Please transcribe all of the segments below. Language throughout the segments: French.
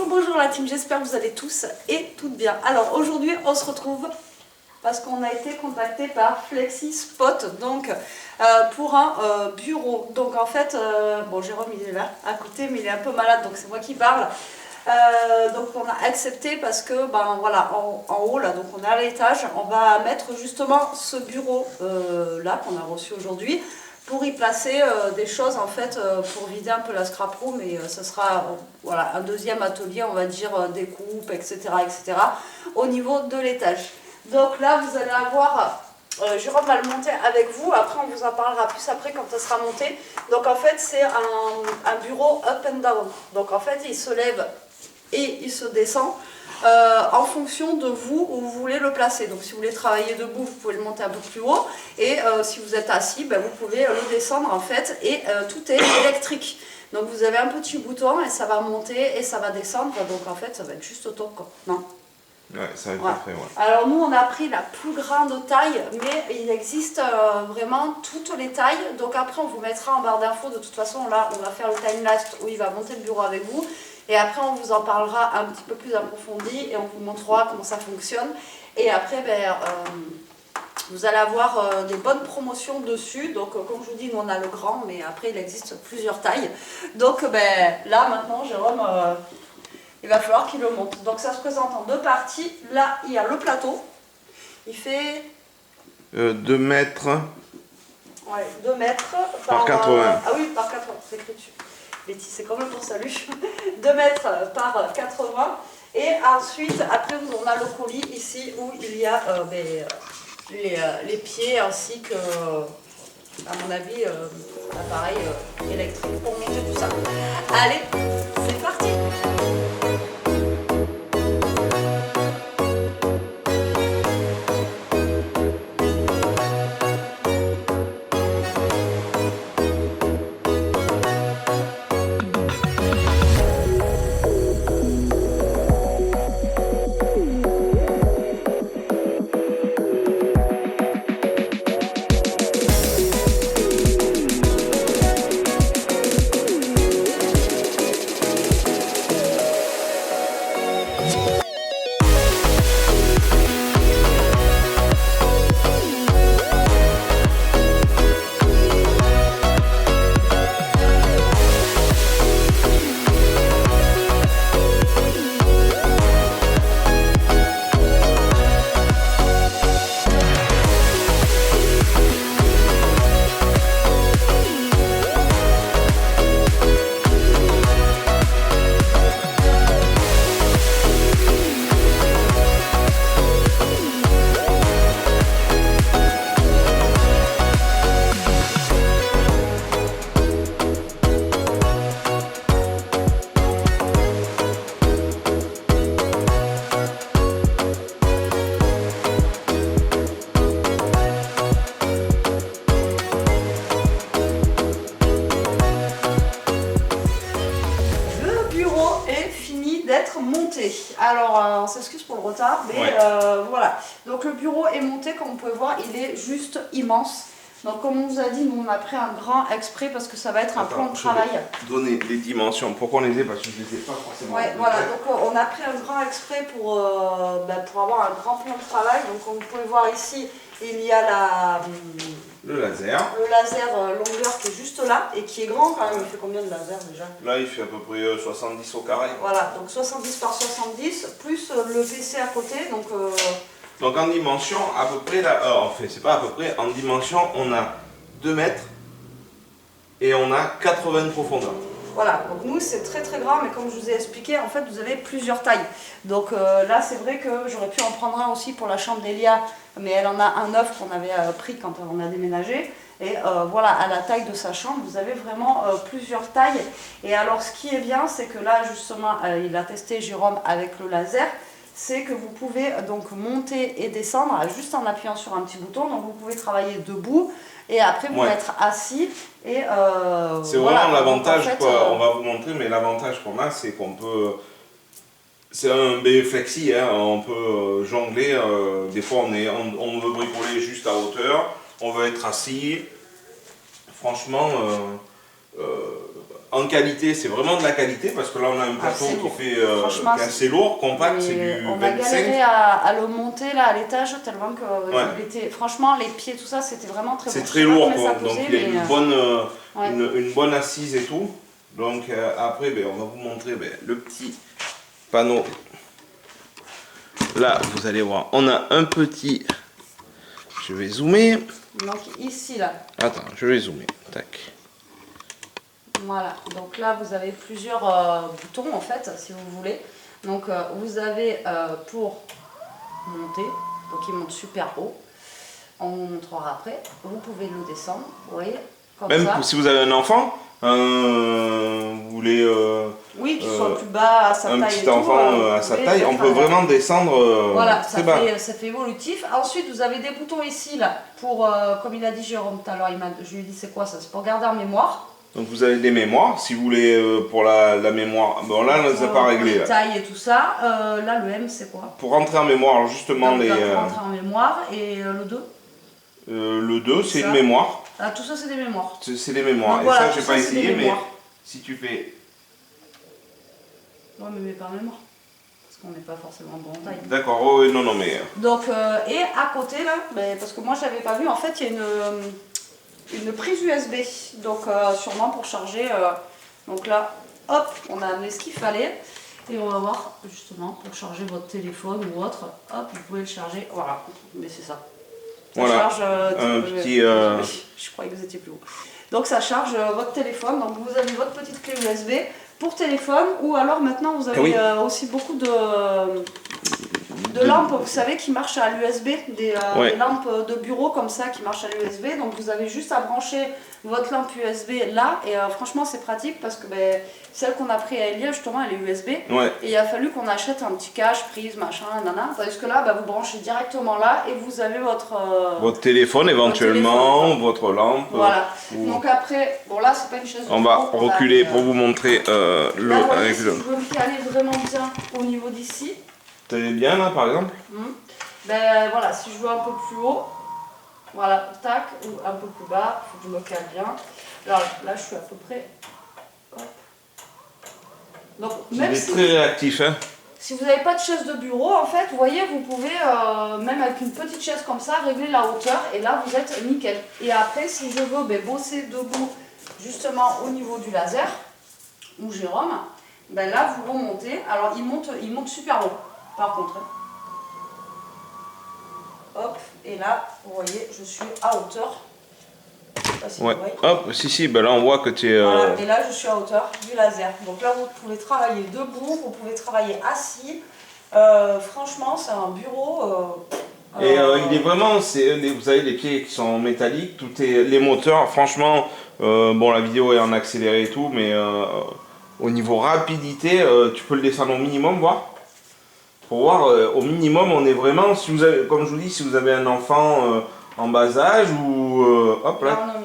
bonjour la team, j'espère que vous allez tous et toutes bien. Alors aujourd'hui on se retrouve parce qu'on a été contacté par FlexiSpot donc pour un bureau. Donc en fait, bon Jérôme il est là à côté mais il est un peu malade donc c'est moi qui parle. Donc on a accepté parce que ben voilà en haut là, donc on est à l'étage, on va mettre justement ce bureau là qu'on a reçu aujourd'hui pour y placer des choses en fait pour vider un peu la scrap room et ce sera voilà, un deuxième atelier on va dire découpe etc au niveau de l'étage. Donc là vous allez avoir Jérôme va le monter avec vous, après on vous en parlera plus après quand ça sera monté. Donc en fait c'est un bureau up and down, donc en fait il se lève et il se descend en fonction de vous où vous voulez le placer. Donc si vous voulez travailler debout, vous pouvez le monter un peu plus haut et si vous êtes assis, ben, vous pouvez le descendre en fait et tout est électrique. Donc vous avez un petit bouton et ça va monter et ça va descendre, donc en fait ça va être juste au top quoi. Non. Ouais, ça va être Voilà. parfait, ouais. Alors nous on a pris la plus grande taille, mais il existe vraiment toutes les tailles. Donc après on vous mettra en barre d'infos, de toute façon là on va faire le time-lapse où il va monter le bureau avec vous. Et après on vous en parlera un petit peu plus approfondi et on vous montrera comment ça fonctionne. Et après ben, vous allez avoir des bonnes promotions dessus. Donc comme je vous dis, nous on a le grand, mais après il existe plusieurs tailles. Donc ben, là maintenant Jérôme... il va falloir qu'il le monte. Donc ça se présente en deux parties. Là, il y a le plateau. Il fait... 2 mètres Ouais, 2 mètres par 80. ah oui, par 80, c'est écrit dessus. Betty, c'est comme le pour salut. 2 mètres par 80. Et ensuite, après, on a le colis ici où il y a les pieds ainsi que, à mon avis, l'appareil électrique pour monter tout ça. Allez, c'est parti! Monté. Alors, on s'excuse pour le retard, mais ouais. Voilà. Donc le bureau est monté, comme vous pouvez voir, il est juste immense. Donc comme on vous a dit, nous on a pris un grand exprès parce que ça va être un plan de travail. Je vais donner les dimensions, pourquoi on les a, parce que je ne les ai pas forcément. Ouais, voilà, donc on a pris un grand exprès pour avoir un grand plan de travail. Donc comme vous pouvez voir ici, il y a le laser. Le laser longueur qui est juste là et qui est grand quand même. Il fait combien de laser déjà? Là il fait à peu près 70 au carré. Voilà, donc 70 par 70 plus le PC à côté. Donc en dimension, à peu près, là, enfin c'est pas à peu près, en dimension on a 2 mètres et on a 80 de profondeur. Voilà, donc nous c'est très très grand, mais comme je vous ai expliqué, en fait vous avez plusieurs tailles. Donc là c'est vrai que j'aurais pu en prendre un aussi pour la chambre d'Elia, mais elle en a un neuf qu'on avait pris quand on a déménagé. Et voilà, à la taille de sa chambre, vous avez vraiment plusieurs tailles. Et alors ce qui est bien, c'est que là justement, il a testé Jérôme avec le laser, c'est que vous pouvez donc monter et descendre juste en appuyant sur un petit bouton. Donc vous pouvez travailler debout et après vous mettre assis. Et c'est voilà, vraiment l'avantage, en fait, on va vous montrer, mais l'avantage qu'on a, c'est qu'on peut... C'est un B flexi, hein, on peut jongler, des fois on veut bricoler juste à hauteur, on veut être assis. Franchement, en qualité, c'est vraiment de la qualité parce que là on a un plateau qui est assez lourd, compact, c'est du 25. On a galéré à le monter là à l'étage tellement que il était, franchement les pieds tout ça c'était vraiment très c'est très lourd quoi. Donc il y a une bonne assise et tout. Donc après on va vous montrer le petit panneau. Là vous allez voir, on a un petit, je vais zoomer. Donc ici là. Attends, je vais zoomer, tac. Voilà, donc là vous avez plusieurs boutons en fait, si vous voulez. Donc vous avez pour monter, donc il monte super haut. On vous montrera après. Vous pouvez le descendre, vous voyez, comme même ça. Si vous avez un enfant, vous voulez oui, qu'il soit plus bas à sa taille. Un petit enfant à sa taille, on peut vraiment descendre voilà, très bas. Ça fait évolutif. Ensuite, vous avez des boutons ici, là, pour, comme il a dit Jérôme tout à l'heure, je lui ai dit c'est quoi ça? C'est pour garder en mémoire. Donc vous avez des mémoires, si vous voulez pour la mémoire, bon là on ne les a pas réglés. La taille et tout ça, là le M c'est quoi? Pour rentrer en mémoire, justement donc, pour rentrer en mémoire, et le 2 le 2 c'est une mémoire. Ah, tout ça c'est des mémoires. C'est des mémoires, donc, et voilà, ça j'ai pas essayé, mais si tu fais... Ouais mais pas mémoire, parce qu'on n'est pas forcément bon en taille. D'accord, oh, oui, non mais... Donc, et à côté là, parce que moi je l'avais pas vu, en fait il y a une prise USB, donc sûrement pour charger, donc là, hop, on a amené ce qu'il fallait, et on va voir justement pour charger votre téléphone ou autre, hop, vous pouvez le charger, voilà, mais c'est ça. Ça voilà, charge, un petit... Je croyais que vous étiez plus haut. Donc ça charge votre téléphone, donc vous avez votre petite clé USB pour téléphone, ou alors maintenant vous avez aussi beaucoup de lampes, vous savez, qui marchent à l'USB, des lampes de bureau comme ça qui marchent à l'USB. Donc vous avez juste à brancher votre lampe USB là, et franchement c'est pratique parce que celle qu'on a pris à Elia justement elle est USB, et il a fallu qu'on achète un petit cache, prise, machin, nana, tandis que là vous branchez directement là et vous avez votre téléphone éventuellement, votre lampe. Voilà, donc après, bon là c'est pas une chaise de on va reculer pour vous montrer le... Là, voyez, si je veux me caler vraiment bien au niveau d'ici. T'allais bien là par exemple? Voilà, si je veux un peu plus haut, voilà, tac, ou un peu plus bas, il faut que je me cale bien. Alors là je suis à peu près. Hop. Donc même si très réactif, hein. Si vous n'avez pas de chaise de bureau, en fait, vous voyez, vous pouvez, même avec une petite chaise comme ça, régler la hauteur, et là vous êtes nickel. Et après, si je veux bosser debout, justement au niveau du laser, ou Jérôme, là vous remontez. Alors il monte super haut. Par contre, hop, et là, vous voyez, je suis à hauteur. Je sais pas si vous voyez. Hop, si, là on voit que tu es... Voilà, et là je suis à hauteur du laser. Donc là, vous pouvez travailler debout, vous pouvez travailler assis. Franchement, c'est un bureau... Et il est vraiment, vous savez, les pieds qui sont métalliques, tout est, les moteurs, franchement, bon la vidéo est en accéléré et tout, mais au niveau rapidité, tu peux le descendre au minimum, voir. Pour voir, au minimum, on est vraiment, si vous avez, comme je vous dis, si vous avez un enfant en bas âge ou... hop là,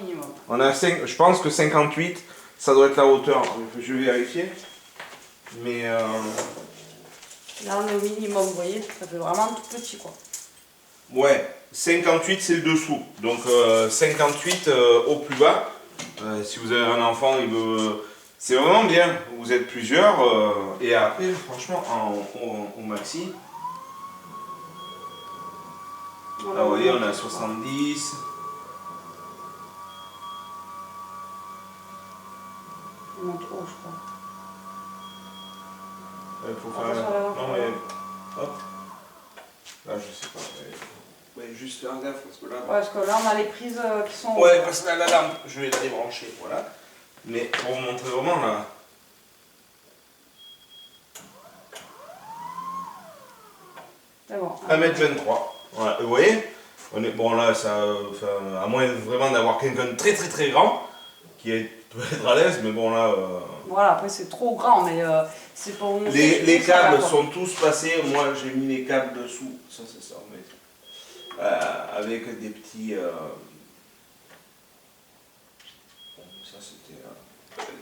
on a 5, je pense que 58, ça doit être la hauteur, je vais vérifier. Mais... Là on est au minimum, vous voyez, ça fait vraiment tout petit quoi. Ouais, 58 c'est le dessous, donc 58 au plus bas. Si vous avez un enfant, c'est vraiment bien, vous êtes plusieurs, et après franchement au maxi, voilà, là vous voyez on est à 70. Il monte haut je crois. Il faut faire... Non mais... Hop. Là je sais pas. Mais juste faire gaffe parce que là... Ouais, parce que là on a les prises qui sont... Ouais, parce que là la lampe, je vais la débrancher, voilà. Mais pour vous montrer vraiment là... C'est bon. 1m23. Voilà, vous voyez, on est, bon là, ça, à moins vraiment d'avoir quelqu'un de très très très grand, qui peut être à l'aise, mais bon là... Voilà, après c'est trop grand, mais c'est pour... Les câbles sont tous passés, moi j'ai mis les câbles dessous, ça c'est ça, mais, avec des petits... Bon, ça c'était...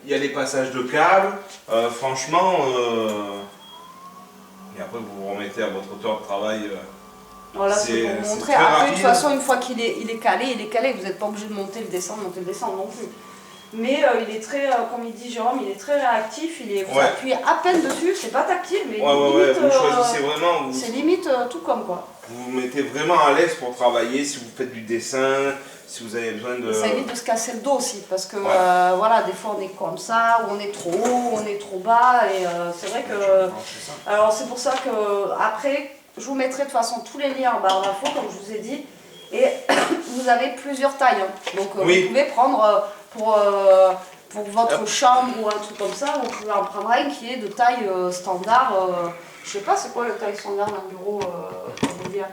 Il y a les passages de câbles, franchement... Et après vous vous remettez à votre hauteur de travail... Voilà, c'est pour vous montrer. Après, de toute façon, une fois qu'il est calé, vous n'êtes pas obligé de monter le descendre non plus. Mais il est très, comme il dit Jérôme, il est très réactif, vous Ouais. appuyez à peine dessus, c'est pas tactile, mais Ouais, limite, vous choisissez vraiment. c'est limite tout comme quoi. Vous vous mettez vraiment à l'aise pour travailler, si vous faites du dessin, si vous avez besoin de... Ça évite de se casser le dos aussi, parce que Ouais. voilà, des fois on est comme ça, ou on est trop haut, on est trop bas, et c'est vrai que... Alors c'est pour ça que, après, je vous mettrai de toute façon tous les liens en barre d'infos, comme je vous ai dit, et vous avez plusieurs tailles, hein. Donc Oui. vous pouvez prendre pour votre chambre ou un truc comme ça, vous pouvez en prendre un qui est de taille standard, je sais pas c'est quoi la taille standard d'un bureau, on va dire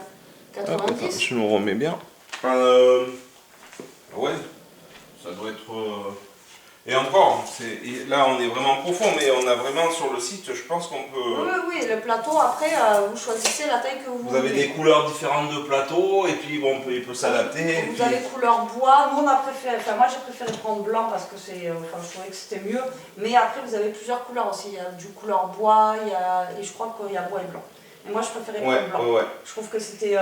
90. Je me remets bien. Ouais, ça doit être... Et encore, là on est vraiment profond, mais on a vraiment sur le site, je pense qu'on peut... Oui, le plateau, après, vous choisissez la taille que vous voulez. Vous avez des couleurs différentes de plateau, et puis bon, il peut s'adapter. Vous avez couleur bois, nous on a préféré, enfin moi j'ai préféré prendre blanc parce que c'est, enfin je trouvais que c'était mieux, mais après vous avez plusieurs couleurs aussi, il y a du couleur bois, et je crois qu'il y a bois et blanc. Et moi je préférais prendre blanc. Ouais. Je trouve que c'était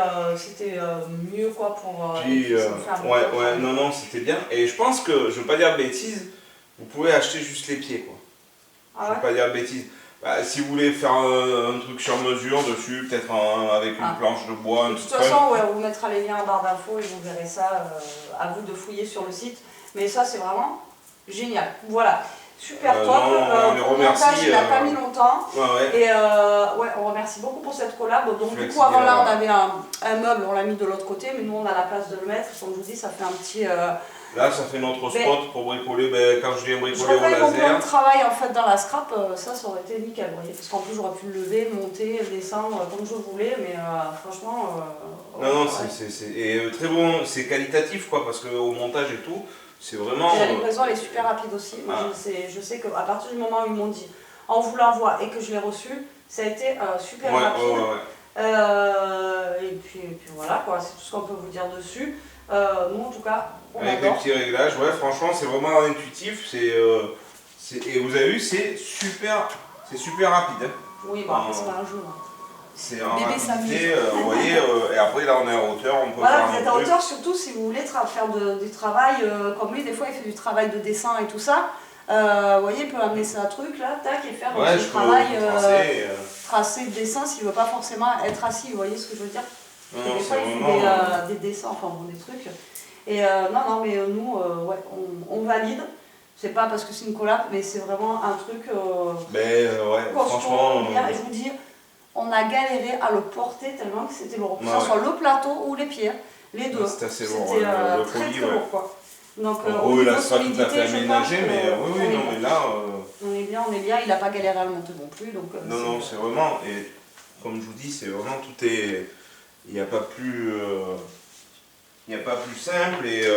mieux quoi pour... Puis, non, c'était bien. Et je pense que, je veux pas dire de bêtises, vous pouvez acheter juste les pieds, quoi. Je veux pas dire de bêtises. Bah, si vous voulez faire un truc sur mesure dessus, peut-être avec une planche de bois, de toute façon, on vous mettra les liens en barre d'infos et vous verrez ça, à vous de fouiller sur le site. Mais ça, c'est vraiment génial. Voilà, super top. On les remercie. Montage, il n'a pas mis longtemps. Ouais. Et on remercie beaucoup pour cette collab. Donc, du coup, avant là, on avait un meuble, on l'a mis de l'autre côté, mais nous, on a la place de le mettre. Comme je vous dis, ça fait un petit. Là, ça fait notre spot pour bricoler, quand je viens bricoler au laser. Mon plan de laser. travail en fait dans la scrap, ça aurait été nickel, vous voyez, parce qu'en plus j'aurais pu le lever, monter, descendre comme je voulais, mais franchement... Non, c'est très bon, c'est qualitatif quoi, parce qu'au montage et tout, c'est vraiment... Et la livraison elle est super rapide aussi, moi je sais qu'à partir du moment où ils m'ont dit on vous l'envoie et que je l'ai reçu, ça a été super rapide. Et puis voilà quoi, c'est tout ce qu'on peut vous dire dessus. Nous en tout cas, on avec adore. les petits réglages, franchement c'est vraiment intuitif, et vous avez vu, c'est super rapide. Hein. Oui, bon, après c'est pas un jeu. Hein. C'est en rapidité, vous voyez, et après là on est en hauteur, on peut voilà, faire vous êtes en hauteur, surtout si vous voulez faire du travail, comme lui, des fois il fait du travail de dessin et tout ça. Vous voyez, il peut amener ça truc là, tac, et faire du travail, tracer le dessin s'il ne veut pas forcément être assis, vous voyez ce que je veux dire? Non, des fois il fait des dessins, enfin bon, des trucs. Et non, mais nous, on valide. C'est pas parce que c'est une collab, mais c'est vraiment un truc franchement. Et je vous dis, on a galéré à le porter tellement que c'était lourd. Que ce soit le plateau ou les pieds, les deux. C'était assez lourd. C'était très lourd quoi. Donc, là, c'est pas tout à fait aménagé, mais mais là. On est bien, il n'a pas galéré à le monter non plus. Donc, non, c'est vraiment. Et comme je vous dis, c'est vraiment tout est. Il n'y a pas plus. Simple et.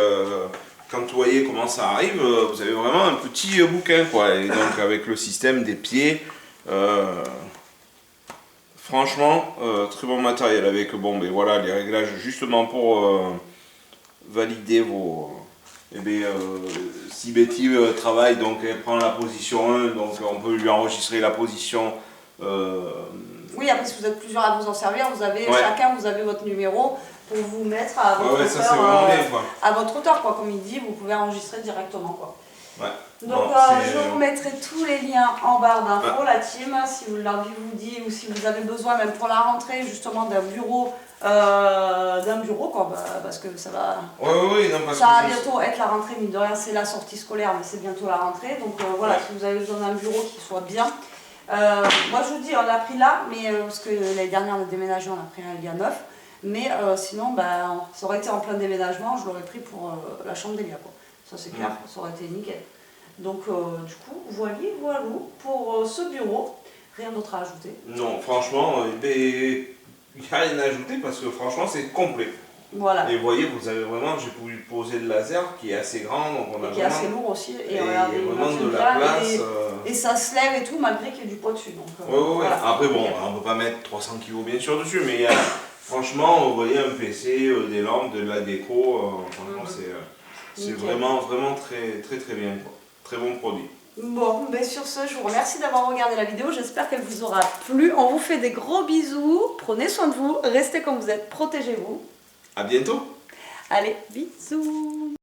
Quand vous voyez comment ça arrive, vous avez vraiment un petit bouquin quoi. Et donc avec le système des pieds, franchement, très bon matériel avec les réglages justement pour valider vos. Si Betty travaille, donc elle prend la position 1, donc on peut lui enregistrer la position. Oui, après si vous êtes plusieurs à vous en servir, chacun vous avez votre numéro pour vous mettre à votre hauteur, à votre hauteur quoi. Comme il dit, vous pouvez enregistrer directement quoi. Donc je vous mettrai tous les liens en barre d'infos, la team, si l'envie vous dit ou si vous avez besoin même pour la rentrée justement d'un bureau quoi, parce que ça va ça va bientôt être la rentrée, mine de rien c'est la sortie scolaire mais c'est bientôt la rentrée, donc voilà, si vous avez besoin d'un bureau qui soit bien. Moi je vous dis, on l'a pris là, mais parce que l'année dernière on a déménagé, on a pris un Lia 9, mais sinon ça aurait été en plein déménagement, je l'aurais pris pour la chambre d'Elia quoi. Ça c'est clair, ça aurait été nickel. Donc du coup, voilà pour ce bureau, rien d'autre à ajouter. Non, franchement, il n'y a rien à ajouter parce que franchement c'est complet. Voilà. Et vous voyez, j'ai pu poser le laser qui est assez grand, donc on a qui est assez lourd aussi, et regardez, vraiment de la place. Et ça se lève et tout, malgré qu'il y ait du poids dessus. Voilà. Après bon, on ne peut pas mettre 300 kg bien sûr dessus, mais franchement, vous voyez un PC, des lampes, de la déco, franchement c'est vraiment très bien quoi. Très bon produit. Bon, sur ce, je vous remercie d'avoir regardé la vidéo. J'espère qu'elle vous aura plu. On vous fait des gros bisous. Prenez soin de vous. Restez comme vous êtes. Protégez-vous. À bientôt. Allez, bisous.